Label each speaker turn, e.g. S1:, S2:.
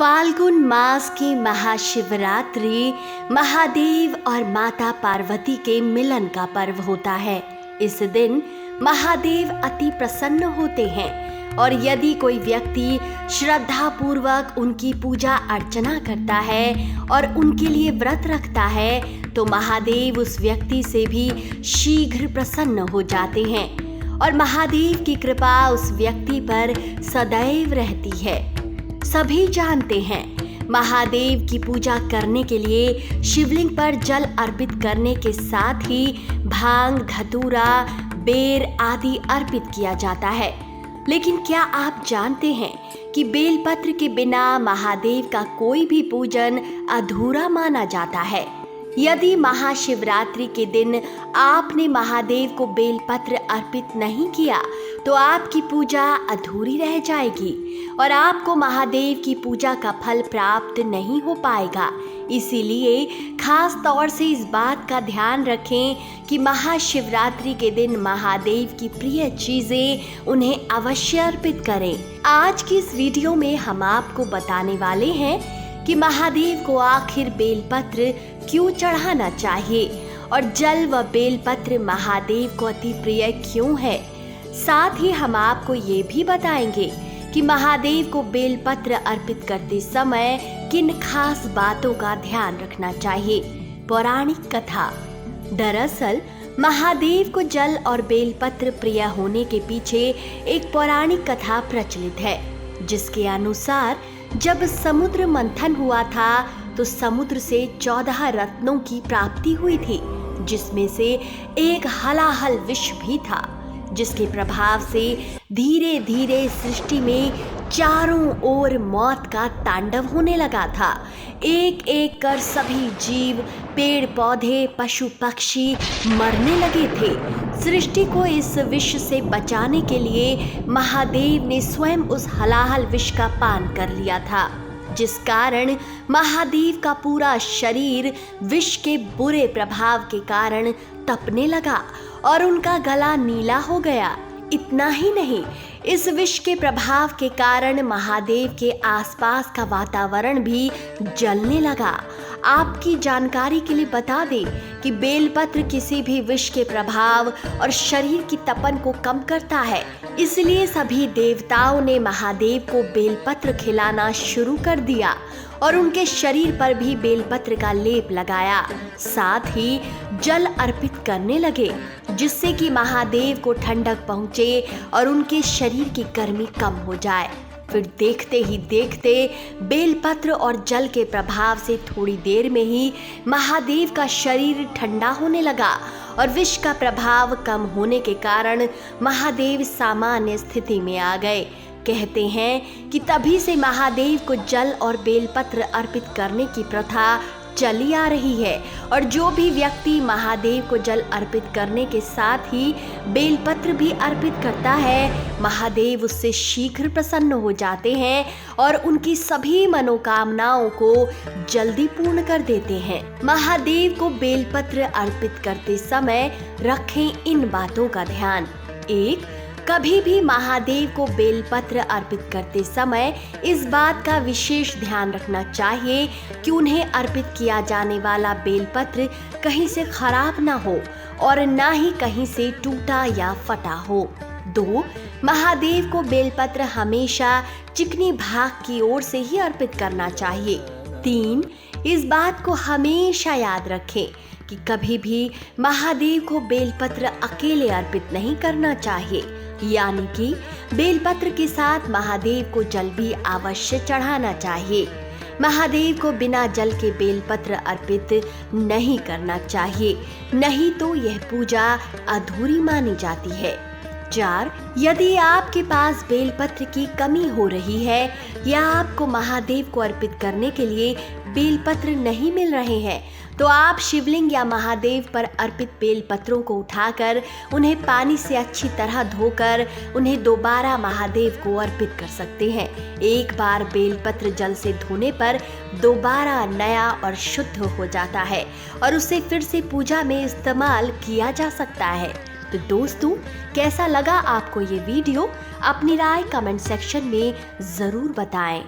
S1: फाल्गुन मास की महाशिवरात्रि महादेव और माता पार्वती के मिलन का पर्व होता है। इस दिन महादेव अति प्रसन्न होते हैं और यदि कोई व्यक्ति श्रद्धा पूर्वक उनकी पूजा अर्चना करता है और उनके लिए व्रत रखता है तो महादेव उस व्यक्ति से भी शीघ्र प्रसन्न हो जाते हैं और महादेव की कृपा उस व्यक्ति पर सदैव रहती है। सभी जानते हैं महादेव की पूजा करने के लिए शिवलिंग पर जल अर्पित करने के साथ ही भांग, धतूरा, बेर आदि अर्पित किया जाता है। लेकिन क्या आप जानते हैं कि बेलपत्र के बिना महादेव का कोई भी पूजन अधूरा माना जाता है। यदि महाशिवरात्रि के दिन आपने महादेव को बेलपत्र अर्पित नहीं किया तो आपकी पूजा अधूरी रह जाएगी और आपको महादेव की पूजा का फल प्राप्त नहीं हो पाएगा। इसीलिए खास तौर से इस बात का ध्यान रखें कि महाशिवरात्रि के दिन महादेव की प्रिय चीजें उन्हें अवश्य अर्पित करें। आज की इस वीडियो में हम आपको बताने वाले हैं कि महादेव को आखिर बेलपत्र क्यों चढ़ाना चाहिए और जल व बेलपत्र महादेव को अति प्रिय क्यों है। साथ ही हम आपको ये भी बताएंगे कि महादेव को बेलपत्र अर्पित करते समय किन खास बातों का ध्यान रखना चाहिए। पौराणिक कथा। दरअसल महादेव को जल और बेलपत्र प्रिय होने के पीछे एक पौराणिक कथा प्रचलित है, जिसके अनुसार जब समुद्र मंथन हुआ था तो समुद्र से 14 रत्नों की प्राप्ति हुई थी, जिसमें से एक हलाहल विष भी था, जिसके प्रभाव से धीरे धीरे सृष्टि में चारों ओर मौत का तांडव होने लगा था। एक एक कर सभी जीव, पेड़ पौधे, पशु पक्षी मरने लगे थे। सृष्टि को इस विष से बचाने के लिए महादेव ने स्वयं उस हलाहल विष का पान कर लिया था, जिस कारण महादेव का पूरा शरीर विष के बुरे प्रभाव के कारण तपने लगा और उनका गला नीला हो गया। इतना ही नहीं, इस विष के प्रभाव के कारण महादेव के आसपास का वातावरण भी जलने लगा। आपकी जानकारी के लिए बता दें कि बेलपत्र किसी भी विष के प्रभाव और शरीर की तपन को कम करता है। इसलिए सभी देवताओं ने महादेव को बेलपत्र खिलाना शुरू कर दिया और उनके शरीर पर भी बेलपत्र का लेप लगाया। साथ ही जल अर्पित करने लगे, जिससे कि महादेव को ठंडक पहुंचे और उनके शरीर की गर्मी कम हो जाए। फिर देखते ही देखते बेलपत्र और जल के प्रभाव से थोड़ी देर में ही महादेव का शरीर ठंडा होने लगा और विष का प्रभाव कम होने के कारण महादेव सामान्य स्थिति में आ गए। कहते हैं कि तभी से महादेव को जल और बेलपत्र अर्पित करने की प्रथा चली आ रही है और जो भी व्यक्ति महादेव को जल अर्पित करने के साथ ही बेलपत्र भी अर्पित करता है, महादेव उससे शीघ्र प्रसन्न हो जाते हैं और उनकी सभी मनोकामनाओं को जल्दी पूर्ण कर देते हैं। महादेव को बेलपत्र अर्पित करते समय रखें इन बातों का ध्यान। 1. कभी भी महादेव को बेलपत्र अर्पित करते समय इस बात का विशेष ध्यान रखना चाहिए कि उन्हें अर्पित किया जाने वाला बेलपत्र कहीं से खराब ना हो और ना ही कहीं से टूटा या फटा हो। 2. महादेव को बेलपत्र हमेशा चिकनी भाग की ओर से ही अर्पित करना चाहिए। 3. इस बात को हमेशा याद रखें कि कभी भी महादेव को बेलपत्र अकेले अर्पित नहीं करना चाहिए, यानी कि बेलपत्र के साथ महादेव को जल भी अवश्य चढ़ाना चाहिए। महादेव को बिना जल के बेलपत्र अर्पित नहीं करना चाहिए, नहीं तो यह पूजा अधूरी मानी जाती है। 4. यदि आपके पास बेलपत्र की कमी हो रही है या आपको महादेव को अर्पित करने के लिए बेलपत्र नहीं मिल रहे हैं तो आप शिवलिंग या महादेव पर अर्पित बेलपत्रों को उठाकर उन्हें पानी से अच्छी तरह धोकर उन्हें दोबारा महादेव को अर्पित कर सकते हैं। एक बार बेलपत्र जल से धोने पर दोबारा नया और शुद्ध हो जाता है और उसे फिर से पूजा में इस्तेमाल किया जा सकता है। तो दोस्तों, कैसा लगा आपको ये वीडियो? अपनी राय कमेंट सेक्शन में जरूर बताएं।